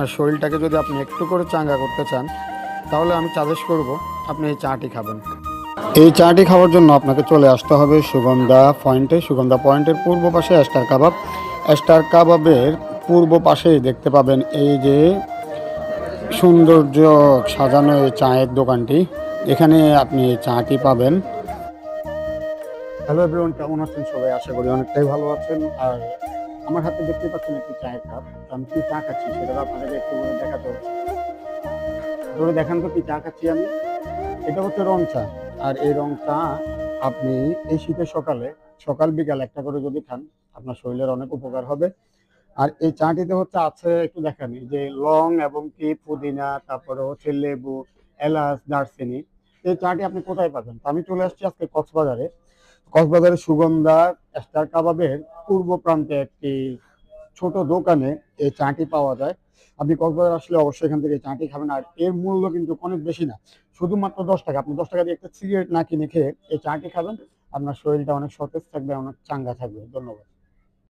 আর শরীরটাকে যদি আপনি একটু করে চাঙ্গা করতে চান, তাহলে আমি সাজেস্ট করব আপনি এই চাটি খাবেন। এই চাটি খাওয়ার জন্য আপনাকে চলে আসতে হবে সুগন্ধা পয়েন্টে। সুগন্ধা পয়েন্টের পূর্ব পাশে স্টার কাবাব। স্টার কাবাবের পূর্ব পাশেই দেখতে পাবেন এই যে সৌন্দর্য সাজানো এই চায়ের দোকানটি। এখানে আপনি এই চাটি পাবেন। হ্যালো এভরিওয়ান, কেমন আছেন সবাই? আশা করি অনেকটাই ভালো আছেন। আর আমার হাতে দেখতে পাচ্ছেন একটি চায়ের কাপ। আমি কি চা খাচ্ছি সেটা আপনাদেরকে একটু করে দেখাতে হচ্ছে। ধরে দেখান তো কি চা খাচ্ছি আমি। এটা হচ্ছে রং চা। আর এই রং চা আপনি এই শীতের সকালে সকাল বিকাল একটা করে যদি খান, আপনার শরীরের অনেক উপকার হবে। আর এই চাটিতে হচ্ছে আছে একটু দেখেন, যে লং এবং কি পুদিনা, তারপরে হচ্ছে লেবু, এলাচ, দারচিনি। এই চাটি আপনি কোথায় পাবেন? আমি চলে আসছি আজকে কক্সবাজারে। কক্সবাজারের সুগন্ধা স্টার কাবাবের পূর্ব প্রান্তে একটি ছোট দোকানে এই চাটি পাওয়া যায়। আপনি কক্সবাজার আসলে অবশ্যই এখান থেকে চাটি খাবেন। আর এর মূল্য কিন্তু অনেক বেশি না, শুধুমাত্র 10 টাকা। আপনি 10 টাকা দিয়ে একটা সিগারেট না কিনে খেয়ে এই চাটি খাবেন, আপনার শরীরটা অনেক সতেজ থাকবে, অনেক চাঙ্গা থাকবে। ধন্যবাদ।